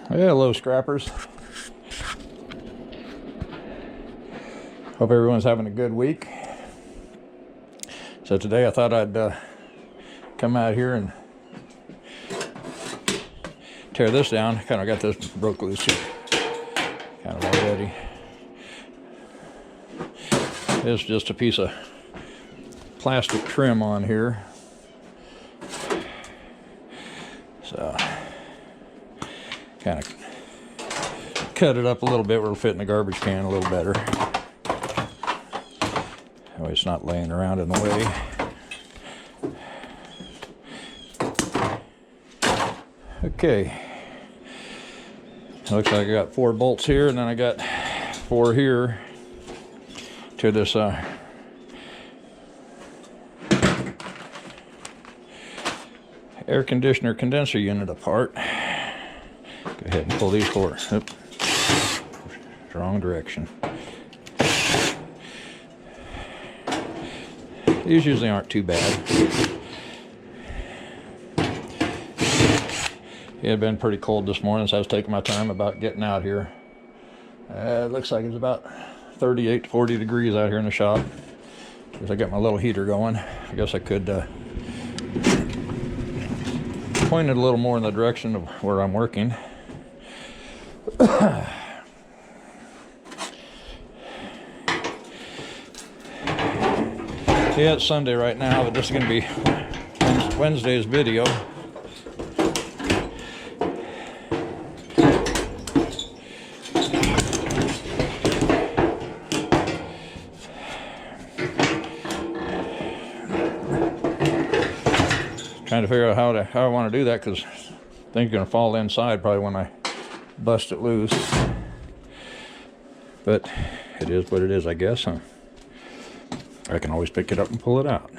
Hello, scrappers. Hope everyone's having a good week. So today I thought I'd come out here and tear this down. Kind of got this broke loose here, kind of already. It's just a piece of plastic trim on here. So kind of cut it up a little bit where it'll fit in the garbage can a little better. That way it's not laying around in the way. Okay. Looks like I got 4 bolts here, and then I got 4 here to this air conditioner condenser unit apart. Go ahead and pull these 4. Oops. Wrong direction. These usually aren't too bad. It had been pretty cold this morning, so I was taking my time about getting out here. It looks like it's about 38 to 40 degrees out here in the shop. Because I got my little heater going. I guess I could point it a little more in the direction of where I'm working. Yeah, it's Sunday right now, but this is going to be Wednesday's video. Trying to figure out how I want to do that, because I think it's going to fall inside probably when I bust it loose. But it is what it is, I guess, huh? I can always pick it up and pull it out.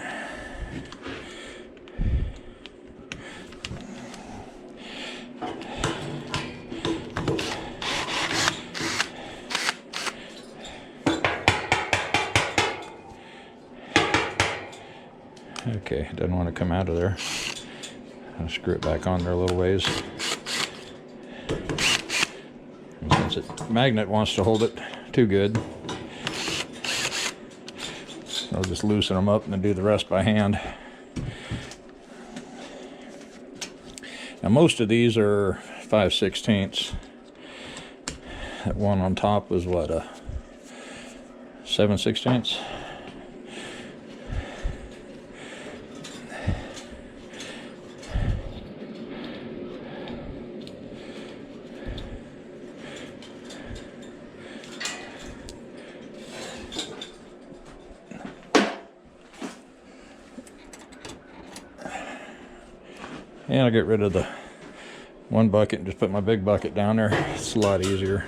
Okay, it doesn't want to come out of there. I'll screw it back on there a little ways. And since the magnet wants to hold it too good, I'll just loosen them up and then do the rest by hand. Now most of these are 5/16. That one on top was what, a 7/16? And I'll get rid of the one bucket and just put my big bucket down there. It's a lot easier.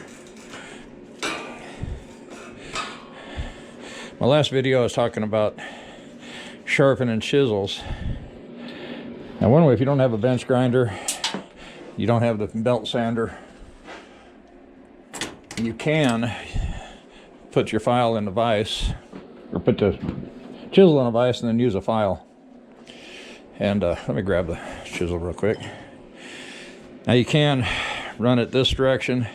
My last video I was talking about sharpening chisels. Now one way, if you don't have a bench grinder, you don't have the belt sander, you can put your file in the vise, or put the chisel in a vise and then use a file. And let me grab the chisel real quick. Now you can run it this direction,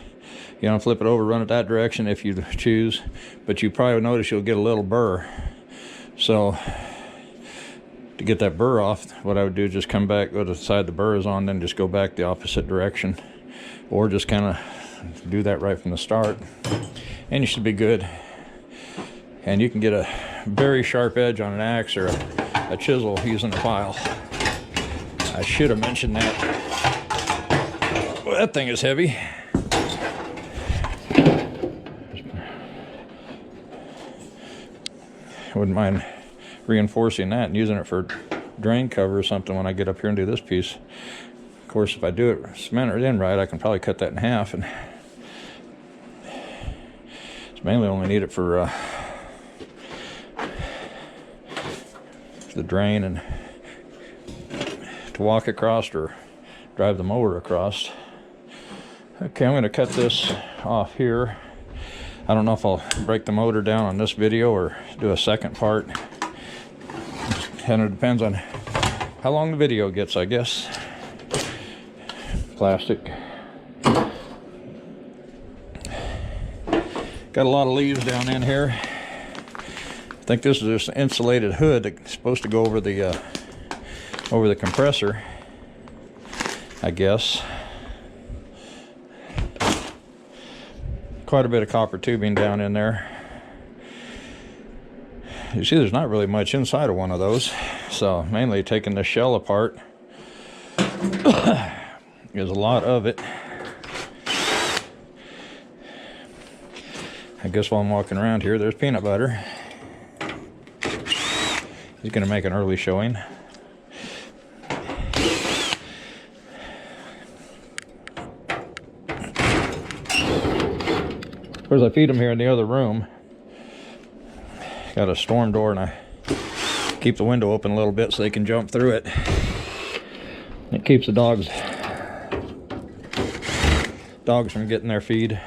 you know, flip it over, run it that direction if you choose, but you probably notice you'll get a little burr. So to get that burr off, what I would do is just come back, go to the side the burr is on, then just go back the opposite direction, or just kind of do that right from the start, and you should be good. And you can get a very sharp edge on an axe or a chisel using a file. I should have mentioned that. Well, that thing is heavy. I wouldn't mind reinforcing that and using it for drain cover or something when I get up here and do this piece. Of course, if I do it, cement it in right, I can probably cut that in half. And it's mainly only need it for the drain and to walk across or drive the mower across. Okay, I'm going to cut this off here. I don't know if I'll break the motor down on this video or do a second part. Kind of depends on how long the video gets, I guess. Plastic. Got a lot of leaves down in here. I think this is just an insulated hood that's supposed to go over the compressor, I guess. Quite a bit of copper tubing down in there. You see, there's not really much inside of one of those, so mainly taking the shell apart is a lot of it. I guess while I'm walking around here, there's peanut butter. He's going to make an early showing. Of course, I feed them here in the other room. Got a storm door, and I keep the window open a little bit so they can jump through it. It keeps the dogs from getting their feed.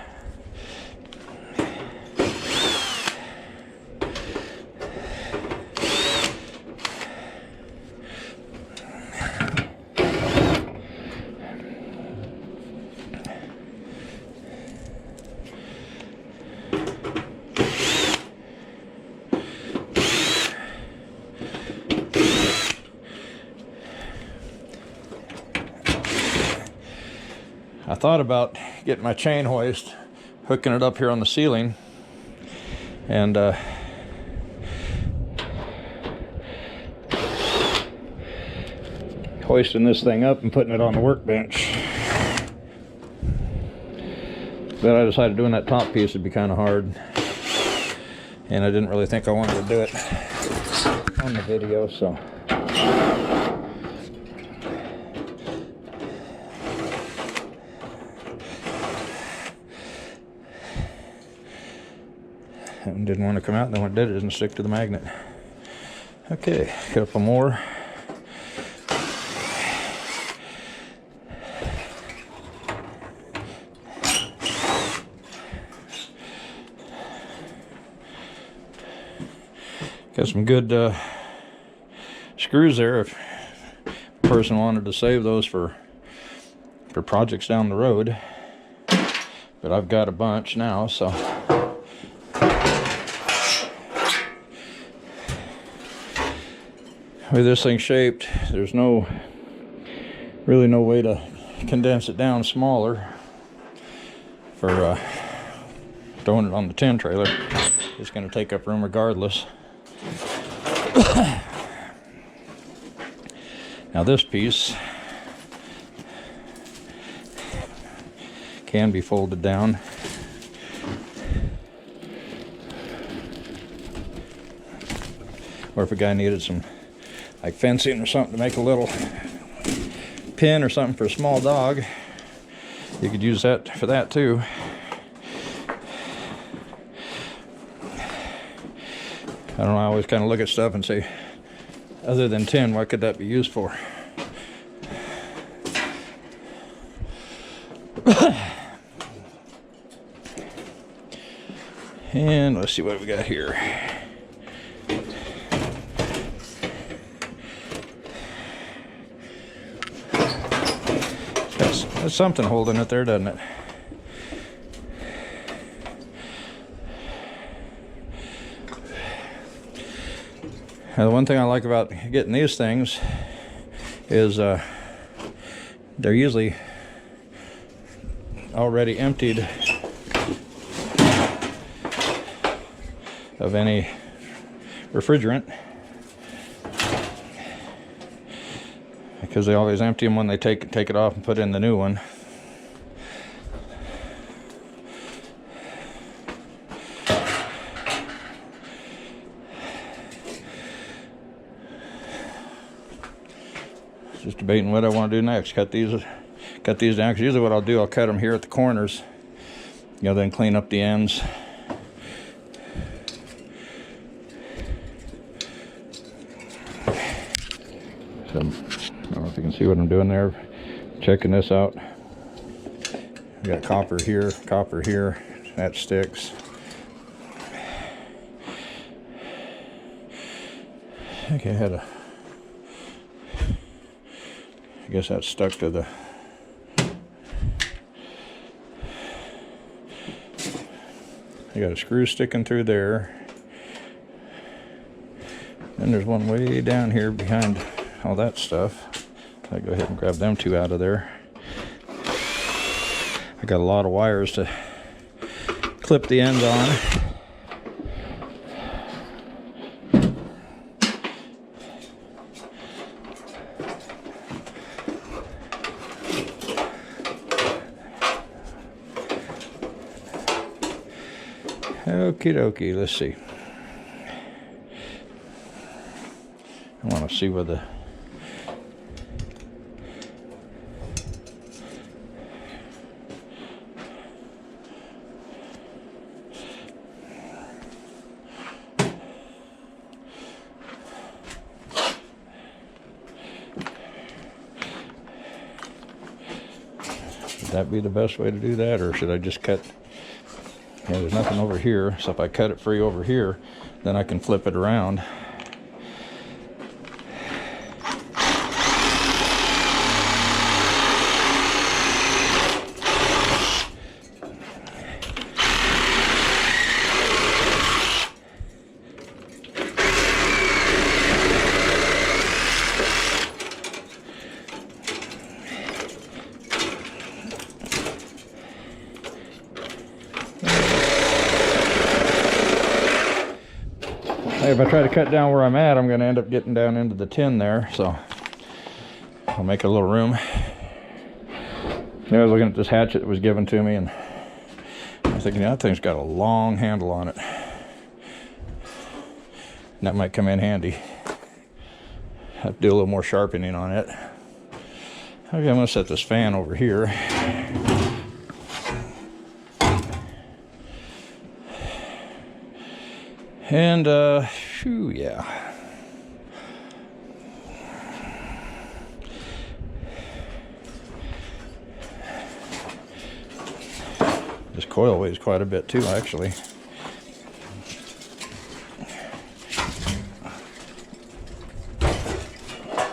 I thought about getting my chain hoist, hooking it up here on the ceiling, and hoisting this thing up and putting it on the workbench. But I decided doing that top piece would be kind of hard, and I didn't really think I wanted to do it on the video, so. And didn't want to come out, and then when it did, it didn't stick to the magnet. Okay, a couple more. Got some good screws there if a person wanted to save those for projects down the road. But I've got a bunch now, so. With this thing shaped, there's really no way to condense it down smaller for throwing it on the tin trailer. It's going to take up room regardless. Now this piece can be folded down. Or if a guy needed some like fencing or something to make a little pin or something for a small dog, you could use that for that too. I don't know, I always kind of look at stuff and say, other than tin, what could that be used for? And let's see what we got here. There's something holding it there, doesn't it? Now, the one thing I like about getting these things is they're usually already emptied of any refrigerant, because they always empty them when they take it off and put in the new one. Just debating what I want to do next. Cut these down, because usually what I'll do, I'll cut them here at the corners, then clean up the ends. So, I don't know if you can see what I'm doing there. Checking this out. We got copper here, that sticks. Okay, I guess that's stuck to the You got a screw sticking through there. Then there's one way down here behind all that stuff. I'll go ahead and grab them two out of there. I got a lot of wires to clip the ends on. Okie dokie, let's see. I want to see where the would that be the best way to do that, or should I just cut? Yeah, there's nothing over here, so if I cut it free over here, then I can flip it around. If I try to cut down where I'm at, I'm going to end up getting down into the tin there, so I'll make a little room. I was looking at this hatchet that was given to me, and I was thinking, that thing's got a long handle on it. And that might come in handy. Have to do a little more sharpening on it. Okay, I'm going to set this fan over here. And, phew, yeah. This coil weighs quite a bit too, actually.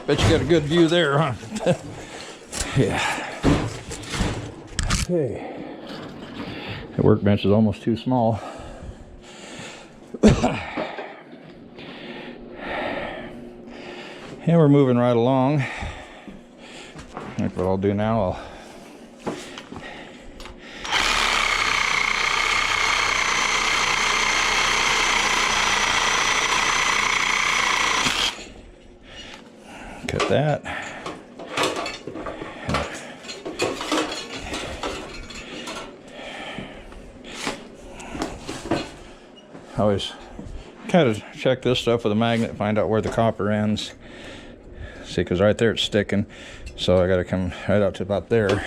Bet you got a good view there, huh? Yeah. Okay. The workbench is almost too small. And we're moving right along. I think what I'll do now, I'll cut that. I always kind of check this stuff with a magnet, find out where the copper ends. See, because right there it's sticking, so I got to come right out to about there.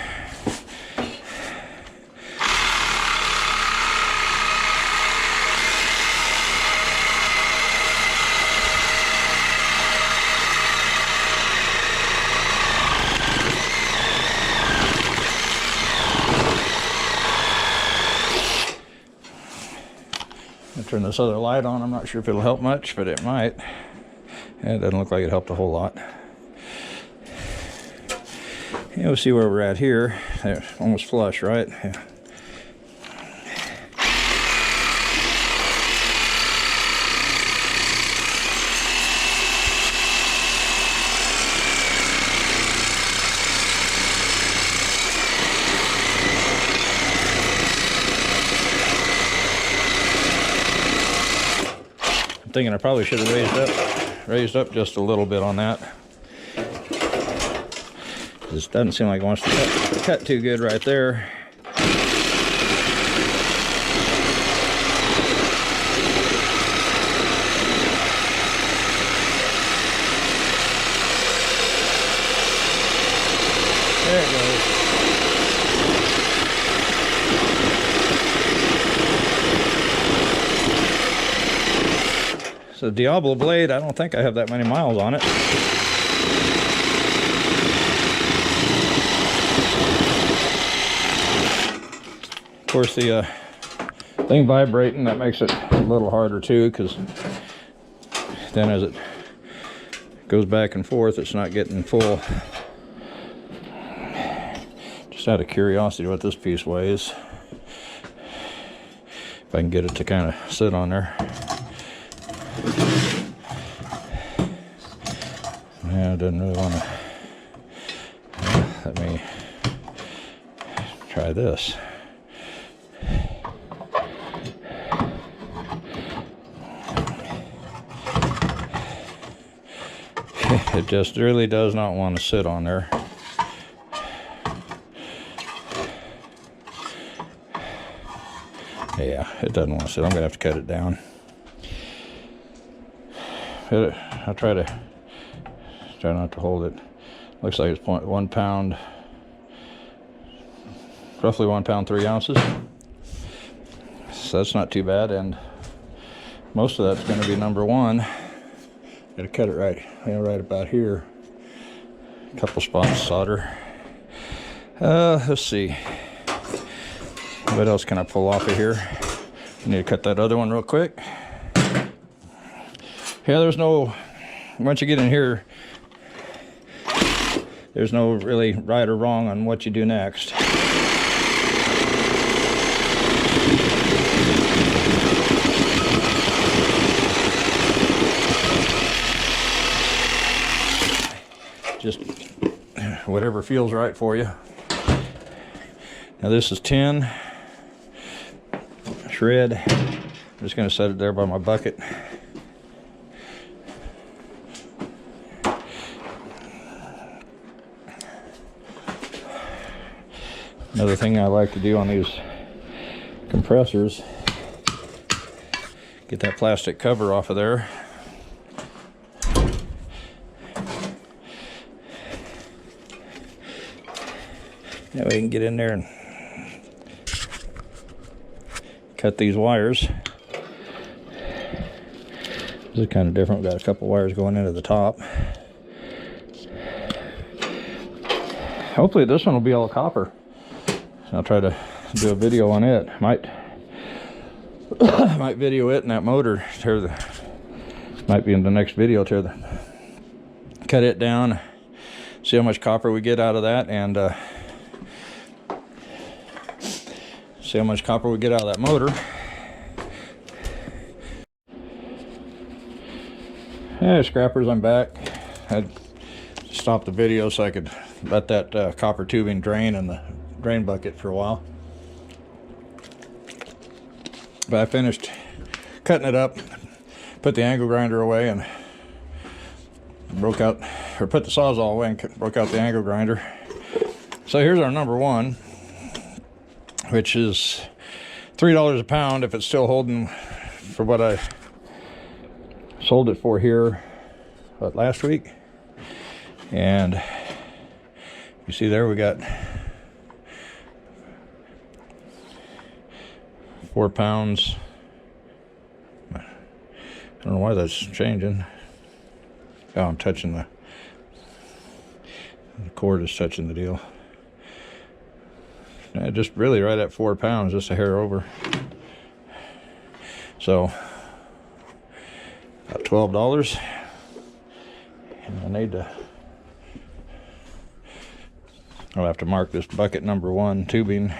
I'll turn this other light on. I'm not sure if it'll help much, but it might. And it doesn't look like it helped a whole lot. Yeah, we'll see where we're at here. Almost flush, right? Yeah. I'm thinking I probably should have raised up just a little bit on that. This doesn't seem like it wants to cut too good right there. There it goes. So Diablo blade, I don't think I have that many miles on it. Of course, the thing vibrating, that makes it a little harder too, because then as it goes back and forth, it's not getting full. Just out of curiosity what this piece weighs. If I can get it to kind of sit on there. Yeah, I didn't really want to. Let me try this. It just really does not want to sit on there. Yeah, it doesn't want to sit. I'm gonna have to cut it down. I'll try not to hold it. Looks like it's 1 pound, roughly 1 pound 3 ounces. So that's not too bad, and most of that's going to be number 1. Gotta cut it right about here. A couple spots of solder. Let's see. What else can I pull off of here? I need to cut that other one real quick. Yeah, there's no, once you get in here, there's no really right or wrong on what you do next. Just whatever feels right for you. Now this is tin shred. I'm just going to set it there by my bucket. Another thing I like to do on these compressors, get that plastic cover off of there. That way you can get in there and cut these wires. This is kind of different. We've got a couple wires going into the top. Hopefully this one will be all copper. I'll try to do a video on it. Might video it and that motor. Might be in the next video. Cut it down. See how much copper we get out of that, and see how much copper we get out of that motor. Hey, scrappers, I'm back. I stopped the video so I could let that copper tubing drain in the drain bucket for a while. But I finished cutting it up, put the angle grinder away, and put the Sawzall away and broke out the angle grinder. So here's our number 1, which is $3 a pound if it's still holding for what I sold it for here last week. And you see there we got 4 pounds. I don't know why that's changing. Oh, I'm touching the cord is touching the deal. Just really right at 4 pounds, just a hair over. So about $12. And I need to, I'll have to mark this bucket number 1 tubing.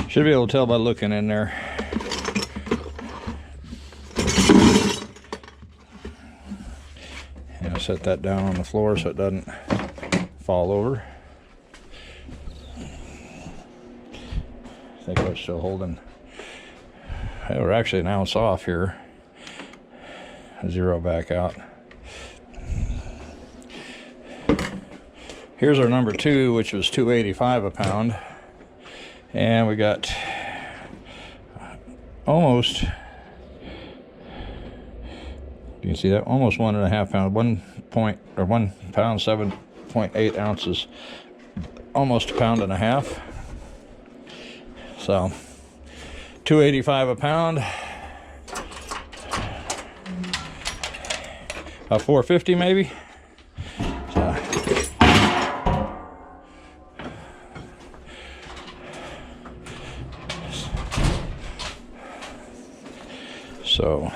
Should be able to tell by looking in there. And I'll set that down on the floor so it doesn't fall over. I think we're still holding. Hey, we're actually an ounce off here. Zero back out. Here's our number 2, which was $2.85 a pound. And we got almost, you can see that, almost 1.5 pounds, 1 pound 7.8 ounces, almost 1.5 pounds. So $2.85 a pound, about $4.50 maybe. So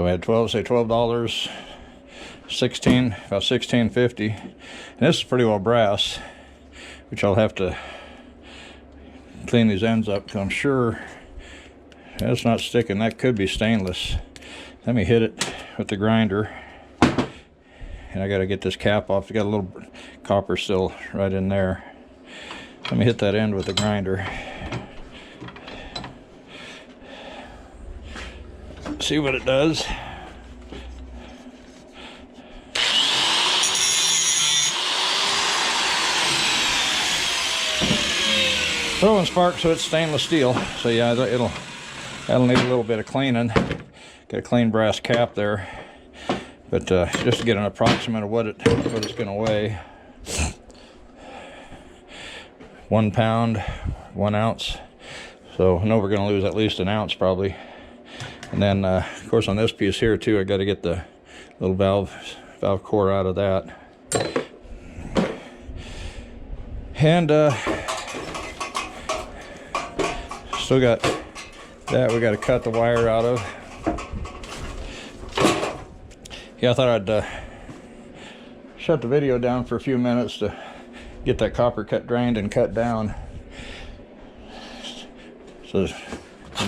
we had $12, say $12. about 1650, and this is pretty well brass, which I'll have to clean these ends up because I'm sure that's not sticking. That could be stainless. Let me hit it with the grinder, and I got to get this cap off. It's got a little copper still right in there. Let me hit that end with the grinder. See what it does. Throwing spark, so it's stainless steel. So yeah, that'll need a little bit of cleaning. Got a clean brass cap there, but just to get an approximate of what it's going to weigh. 1 pound, 1 ounce. So I know we're going to lose at least an ounce probably. And then of course on this piece here too, I got to get the little valve core out of that. And still got that we got to cut the wire out of. Yeah, I thought I'd shut the video down for a few minutes to get that copper drained and cut down, so the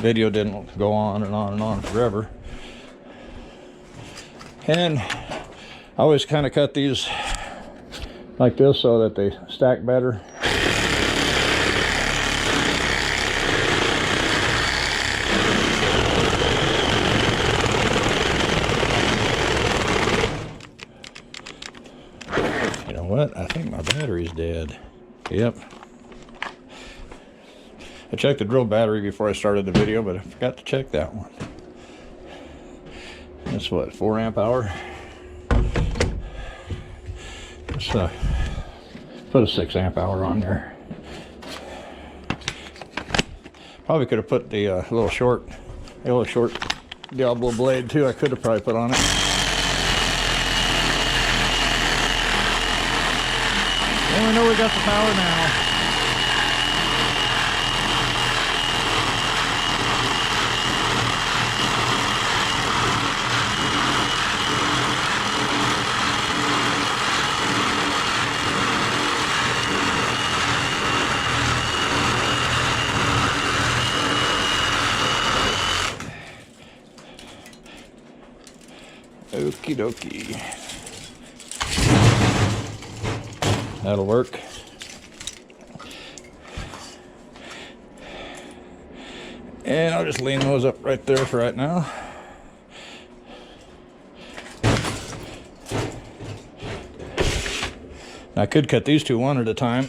video didn't go on and on and on forever. And I always kind of cut these like this so that they stack better. What? I think my battery's dead. Yep. I checked the drill battery before I started the video, but I forgot to check that one. That's what, 4 amp hour? Let's put a 6 amp hour on there. Probably could have put the little short Diablo blade too. I could have probably put on it. Well, we know we got the power now. Okie dokie. That'll work. And I'll just lean those up right there for right now. I could cut these two one at a time.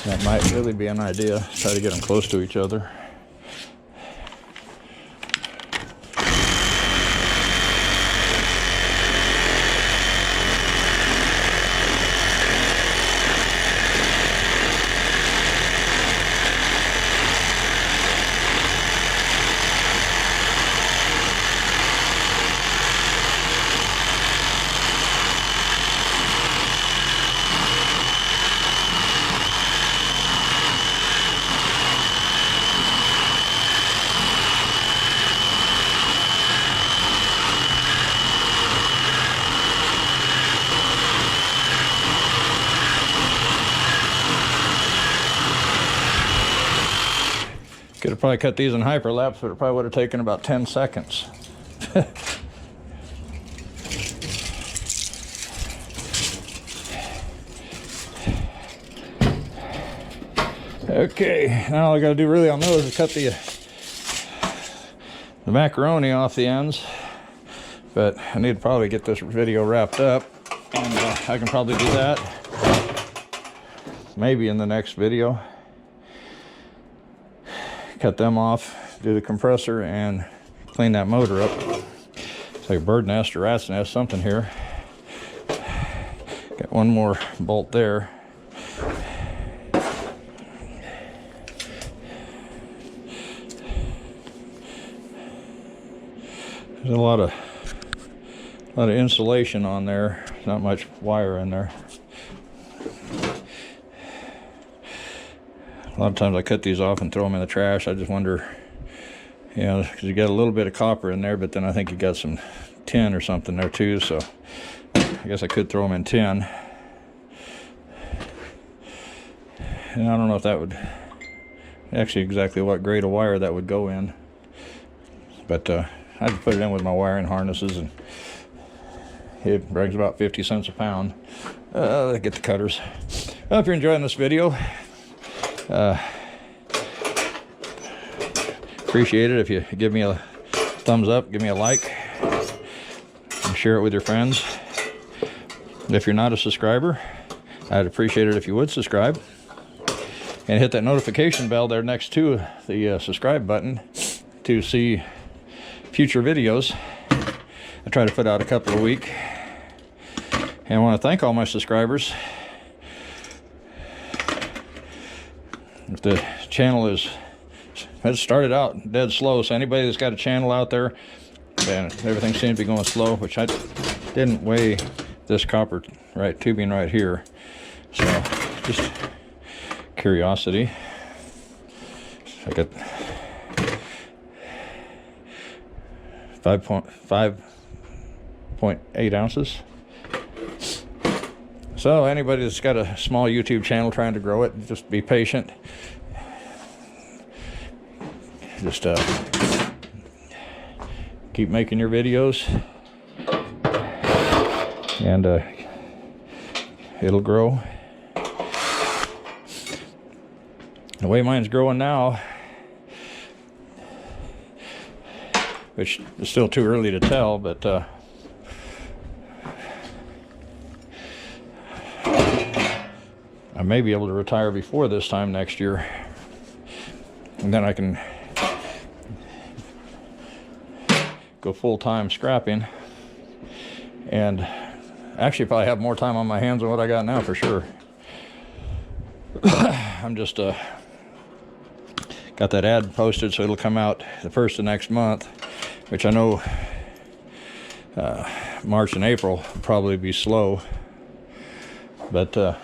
That might really be an idea. Try to get them close to each other. Could have probably cut these in hyperlapse, but it probably would have taken about 10 seconds. Okay, now all I gotta do really on those is cut the macaroni off the ends. But I need to probably get this video wrapped up, and I can probably do that maybe in the next video. Cut them off, do the compressor, and clean that motor up. It's like a bird nest or rat's nest, something here. Got one more bolt there. There's a lot of insulation on there. Not much wire in there. A lot of times I cut these off and throw them in the trash. I just wonder, you know, because you got a little bit of copper in there, but then I think you got some tin or something there too, so I guess I could throw them in tin. And I don't know if that would actually exactly what grade of wire that would go in, but I had to put it in with my wiring harnesses, and it brings about 50 cents a pound. Get the cutters. Well, if you're enjoying this video, appreciate it if you give me a thumbs up, give me a like, and share it with your friends. If you're not a subscriber, I'd appreciate it if you would subscribe and hit that notification bell there next to the subscribe button to see future videos. I try to put out a couple a week, and I want to thank all my subscribers. If the channel has started out dead slow, so anybody that's got a channel out there, and everything seems to be going slow, which I didn't weigh this copper tubing right here, so just curiosity. I got 5.8 ounces. So anybody that's got a small YouTube channel trying to grow it, just be patient. Just keep making your videos, and it'll grow. The way mine's growing now, which is still too early to tell, but I may be able to retire before this time next year, and then I can go full-time scrapping, and actually probably have more time on my hands than what I got now for sure. I'm just got that ad posted, so it'll come out the first of next month, which I know March and April will probably be slow, but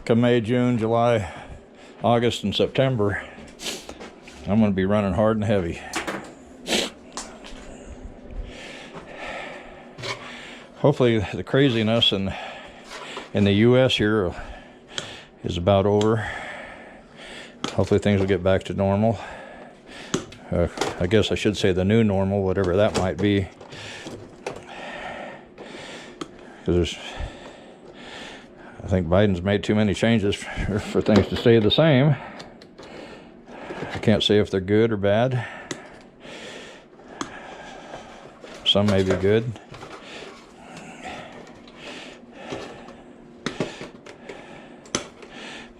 come May, June, July, August, and September, I'm going to be running hard and heavy. Hopefully the craziness in the U.S. here is about over. Hopefully things will get back to normal. I guess I should say the new normal, whatever that might be. Because I think Biden's made too many changes for things to stay the same. I can't say if they're good or bad. Some may be good.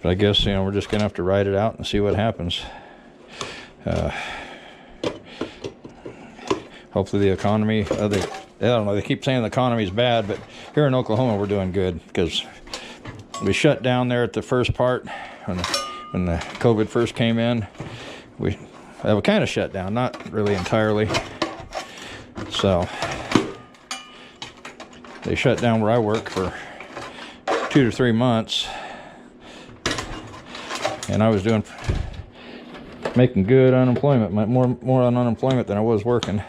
But I guess, you know, we're just going to have to ride it out and see what happens. Hopefully the economy, I don't know, they keep saying the economy's bad, but here in Oklahoma we're doing good, because we shut down there at the first part when the COVID first came in. We kind of shut down, not really entirely. So they shut down where I work for 2 to 3 months. And I was making good unemployment, more on unemployment than I was working.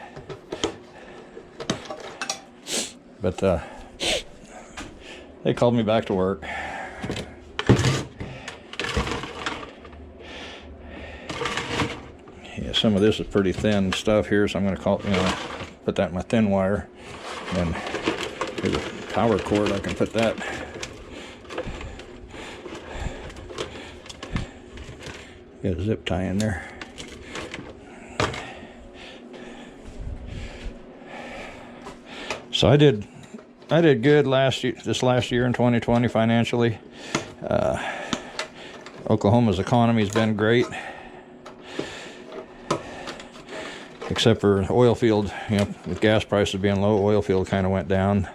But they called me back to work. Yeah, some of this is pretty thin stuff here, so I'm going to put that in my thin wire. And there's a power cord, I can put that. Got a zip tie in there. So I did good this last year in 2020 financially. Oklahoma's economy has been great, except for oil field. You know, with gas prices being low, oil field kind of went down,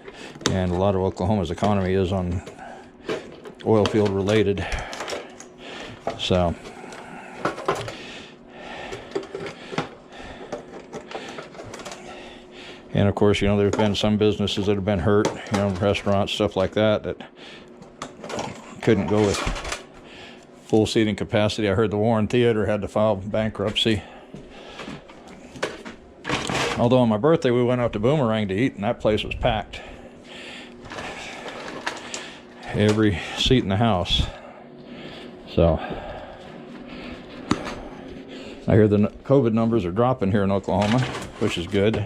and a lot of Oklahoma's economy is on oil field related. So. And of course, you know, there's been some businesses that have been hurt, you know, restaurants, stuff like that, that couldn't go with full seating capacity. I heard the Warren Theater had to file bankruptcy. Although on my birthday we went out to Boomerang to eat, and that place was packed. Every seat in the house. So I hear the COVID numbers are dropping here in Oklahoma, which is good.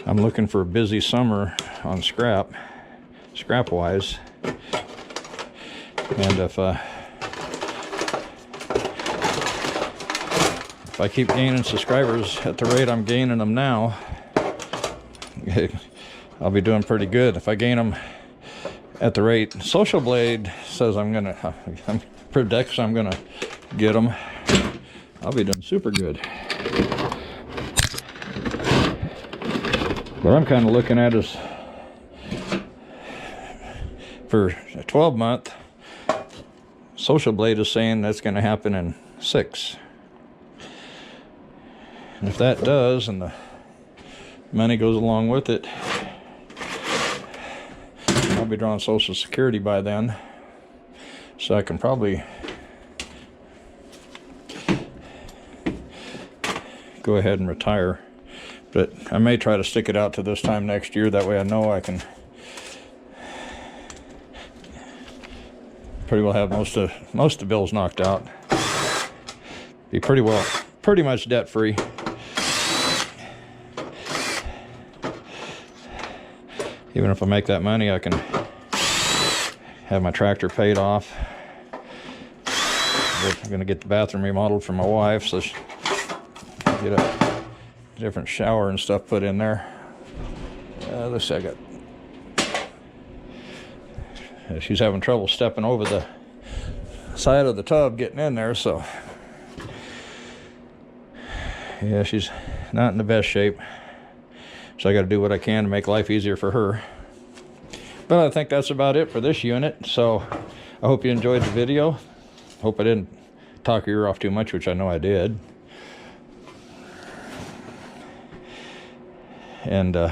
I'm looking for a busy summer on scrap wise, and if I keep gaining subscribers at the rate I'm gaining them now, I'll be doing pretty good. If I gain them at the rate Social Blade says predicts I'm gonna get them, I'll be doing super good. What I'm kind of looking at is for a 12-month, Social Blade is saying that's going to happen in 6. And if that does, and the money goes along with it, I'll be drawing Social Security by then. So I can probably go ahead and retire. But I may try to stick it out to this time next year. That way I know I can pretty well have most of the bills knocked out. Be pretty much debt free. Even if I make that money, I can have my tractor paid off. I'm gonna get the bathroom remodeled for my wife, so she can get a different shower and stuff put in there. Let's see, she's having trouble stepping over the side of the tub getting in there, so yeah, she's not in the best shape. So I got to do what I can to make life easier for her. But I think that's about it for this unit. So I hope you enjoyed the video. Hope I didn't talk your ear off too much, which I know I did. And I'll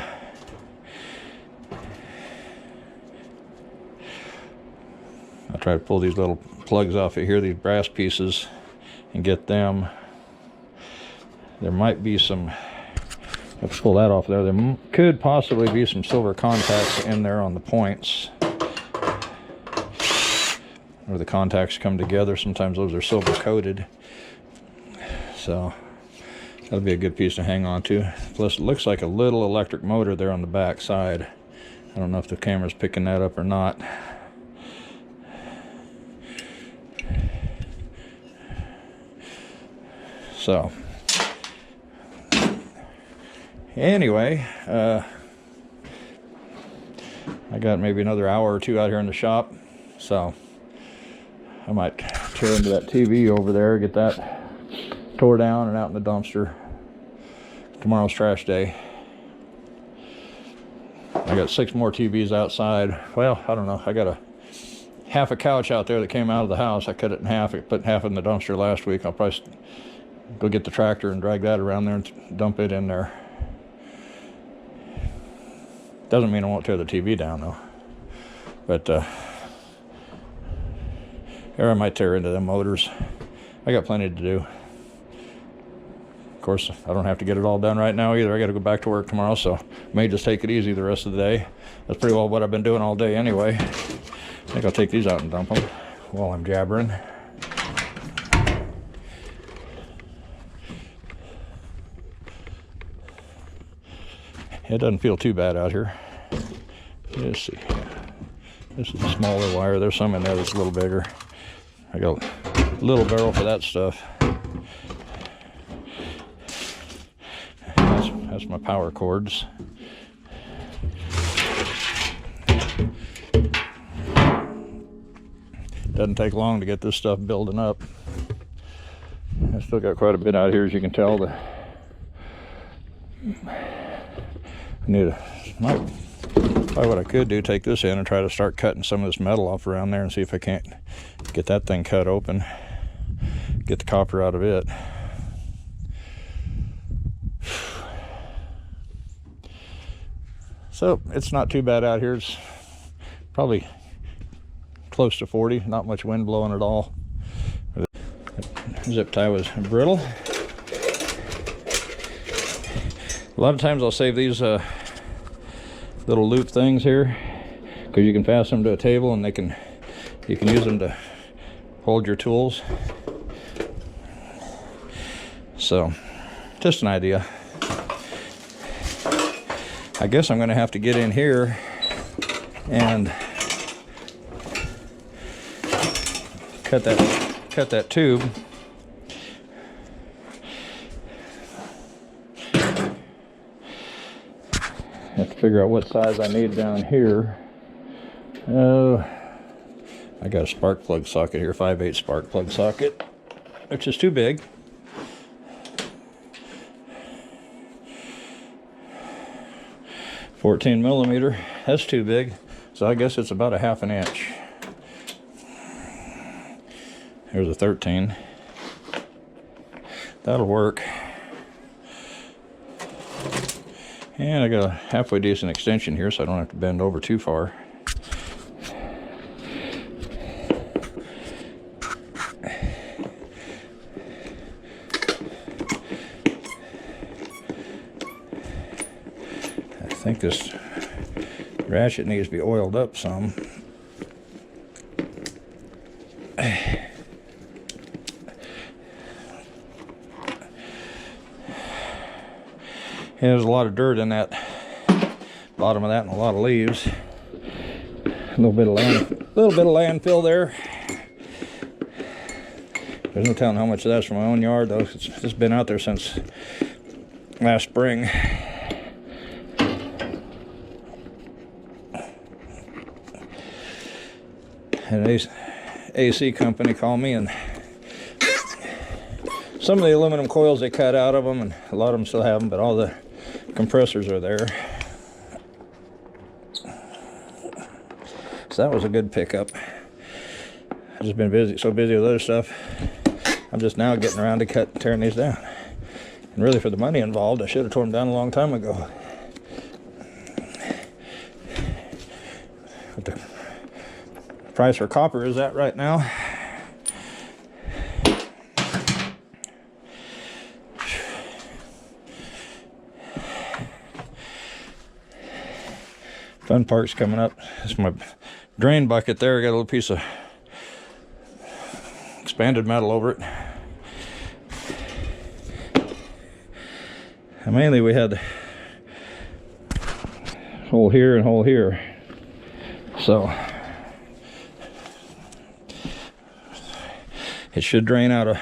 try to pull these little plugs off of here, these brass pieces, and get them. There might be some, let's pull that off there. There could possibly be some silver contacts in there on the points where the contacts come together. Sometimes those are silver coated. So that'll be a good piece to hang on to. Plus, it looks like a little electric motor there on the back side. I don't know if the camera's picking that up or not. So, anyway, I got maybe another hour or two out here in the shop. So, I might tear into that TV over there, get that tore down and out in the dumpster. Tomorrow's trash day. I got 6 more TVs outside. Well, I don't know. I got half a couch out there that came out of the house. I cut it in half. I put half in the dumpster last week. I'll probably go get the tractor and drag that around there and dump it in there. Doesn't mean I won't tear the TV down though. But here I might tear into them motors. I got plenty to do. Of course, I don't have to get it all done right now either. I got to go back to work tomorrow, so I may just take it easy the rest of the day. That's pretty well what I've been doing all day anyway. I think I'll take these out and dump them while I'm jabbering. It doesn't feel too bad out here. Let's see. This is a smaller wire. There's some in there that's a little bigger. I got a little barrel for that stuff. That's my power cords. Doesn't take long to get this stuff building up. I still got quite a bit out here, as you can tell. Probably what I could do, take this in and try to start cutting some of this metal off around there and see if I can't get that thing cut open, get the copper out of it. So it's not too bad out here. It's probably close to 40, not much wind blowing at all. Zip tie was brittle. A lot of times I'll save these little loop things here because you can fasten them to a table and you can use them to hold your tools. So just an idea. I guess I'm going to have to get in here and cut that tube. Have to figure out what size I need down here. I got a spark plug socket here, 5/8 spark plug socket, which is too big. $14mm, that's too big. So I guess it's about a 1/2 inch. Here's a 13. That'll work. And I got a halfway decent extension here, so I don't have to bend over too far. I think this ratchet needs to be oiled up some. There's a lot of dirt in that bottom of that and a lot of leaves. A little bit of landfill there. There's no telling how much of that's from my own yard though. It's been out there since last spring. And AC company called me, and some of the aluminum coils they cut out of them, and a lot of them still have them, but all the compressors are there. So that was a good pickup. I've just been so busy with other stuff. I'm just now getting around to tearing these down. And really, for the money involved, I should have torn them down a long time ago. What the price for copper is at right now? Fun part's coming up. It's my drain bucket there. I got a little piece of expanded metal over it. And mainly we had hole here and hole here. So it should drain out of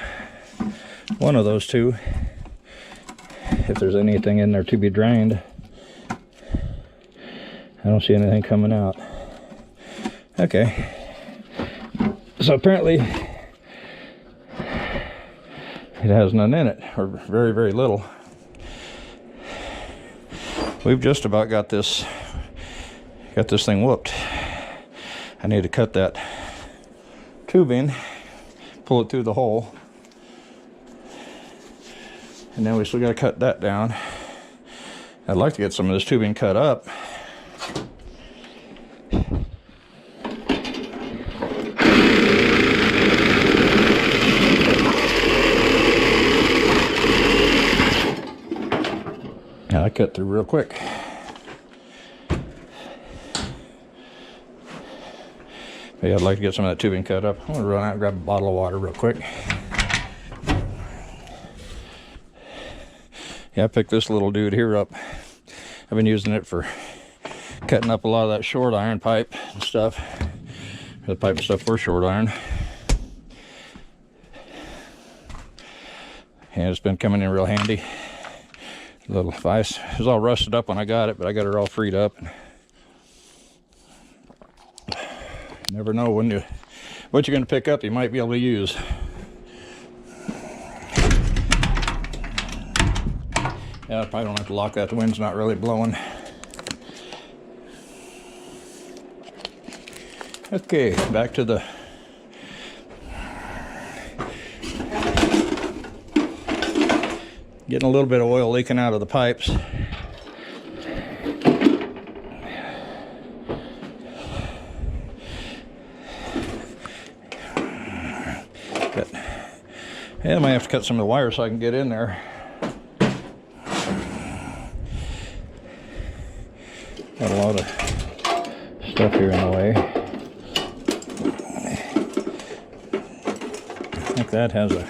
one of those two if there's anything in there to be drained. I don't see anything coming out. Okay. So apparently it has none in it, or very, very little. We've just about got this thing whooped. I need to cut that tubing, pull it through the hole, and then we still got to cut that down. I'd like to get some of this tubing cut up. I cut through real quick. But yeah, I'd like to get some of that tubing cut up. I'm gonna run out and grab a bottle of water real quick. Yeah, I picked this little dude here up. I've been using it for cutting up a lot of that short iron pipe and stuff. The pipe and stuff for short iron. And it's been coming in real handy. Little vise. It was all rusted up when I got it, but I got it all freed up. Never know what you're going to pick up you might be able to use. Yeah, I probably don't have to lock that. The wind's not really blowing. Okay, back to the getting a little bit of oil leaking out of the pipes. Yeah, I might have to cut some of the wire so I can get in there. Got a lot of stuff here in the way. I think that has a...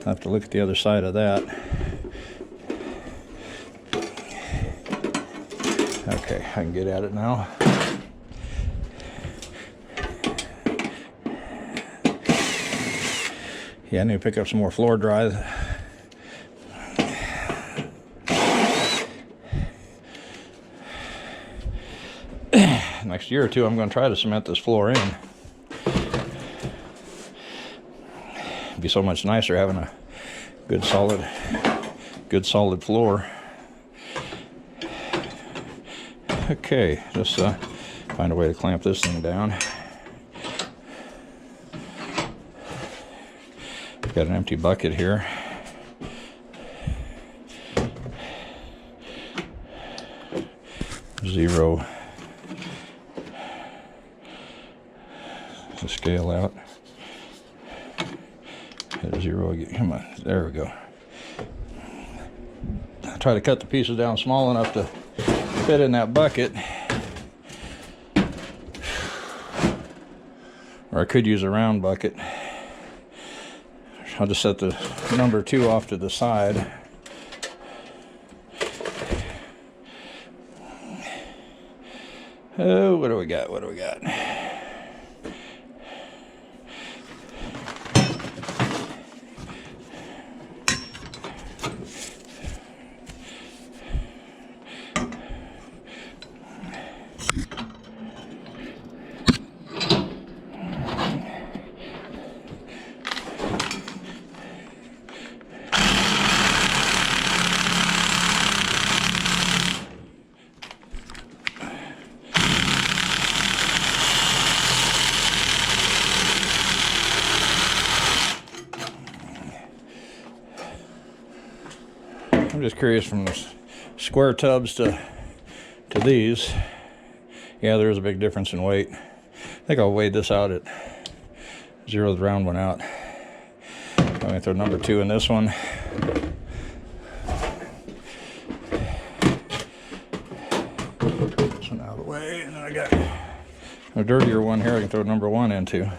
I'll have to look at the other side of that. Okay, I can get at it now. Yeah, I need to pick up some more floor drive. Next year or two, I'm going to try to cement this floor in. It'd be so much nicer having a good solid floor. Okay, just find a way to clamp this thing down. Got an empty bucket here. Zero the scale out. Hit zero again. Come on, there we go. Try to cut the pieces down small enough to fit in that bucket. Or I could use a round bucket. I'll just set the number 2 off to the side. Oh, what do we got? What do we got? I'm just curious, from the square tubs to these, yeah, there is a big difference in weight. I think I'll weigh this out at zero the round one out. I'm going to throw number 2 in this one. This one out of the way, and then I got a dirtier one here I can throw number 1 into.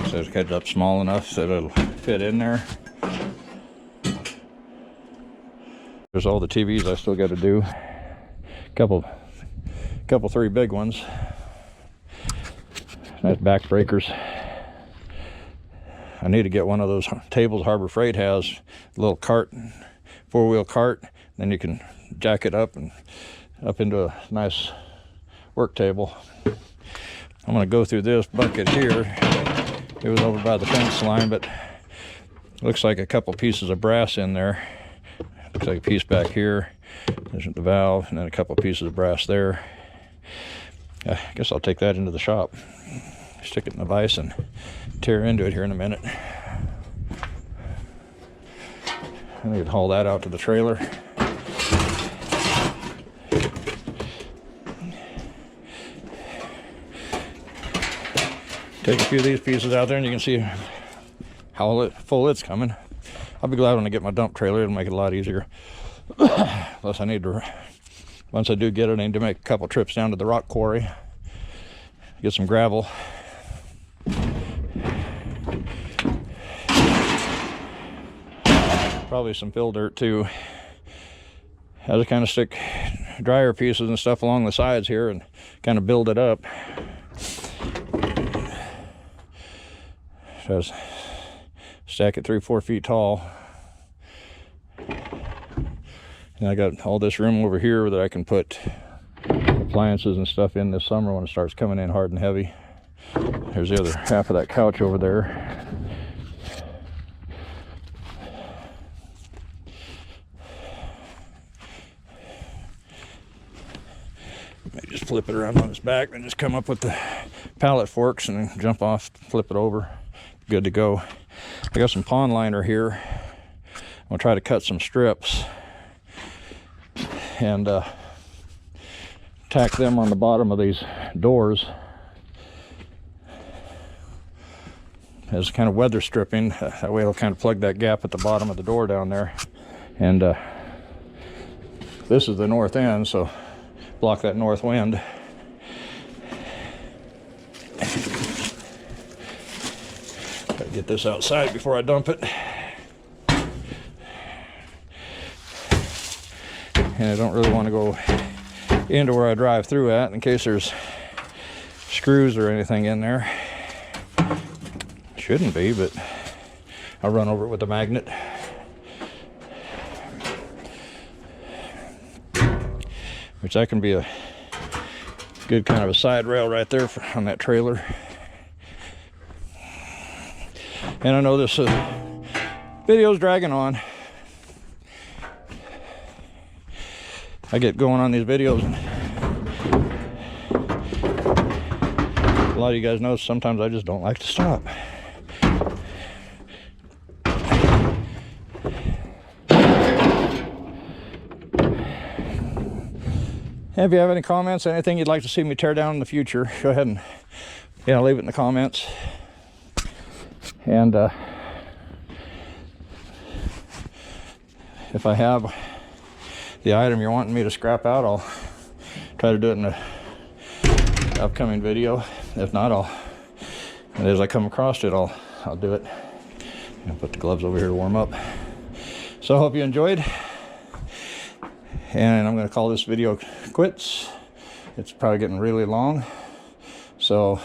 So it's cut it up small enough so it'll fit in there. There's all the TVs I still got to do. Couple 3 big ones. Nice back breakers. I need to get one of those tables Harbor Freight has, a little cart, 4-wheel cart. Then you can jack it up and up into a nice work table. I'm going to go through this bucket here. It was over by the fence line, but looks like a couple pieces of brass in there. Looks like a piece back here. There's the valve, and then a couple pieces of brass there. I guess I'll take that into the shop. Stick it in the vise and tear into it here in a minute. I need to haul that out to the trailer. Take a few of these pieces out there and you can see how full it's coming. I'll be glad when I get my dump trailer. It'll make it a lot easier. Plus I need to, once I do get it, I need to make a couple trips down to the rock quarry. Get some gravel. Probably some fill dirt too. I just kind of stick dryer pieces and stuff along the sides here and kind of build it up. Just stack it 3-4 feet tall. And I got all this room over here that I can put appliances and stuff in this summer when it starts coming in hard and heavy. There's the other half of that couch over there. Maybe just flip it around on its back and just come up with the pallet forks and then jump off, flip it over. good to go. I got some pond liner here. I'm gonna try to cut some strips and tack them on the bottom of these doors as kind of weather stripping. That way it'll kind of plug that gap at the bottom of the door down there. And this is the north end, so block that north wind. Gotta get this outside before I dump it. And I don't really want to go into where I drive through at in case there's screws or anything in there. Shouldn't be, but I'll run over it with a magnet. Which that can be a good kind of a side rail right there on that trailer. And I know this video's dragging on. I get going on these videos. A lot of you guys know sometimes I just don't like to stop. If you have any comments, anything you'd like to see me tear down in the future, go ahead and leave it in the comments. And if I have the item you're wanting me to scrap out, I'll try to do it in an upcoming video. If not, and as I come across it, I'll do it. I'll put the gloves over here to warm up. So I hope you enjoyed. And I'm going to call this video quits. It's probably getting really long. So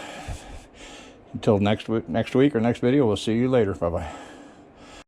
until next week or next video, we'll see you later. Bye-bye.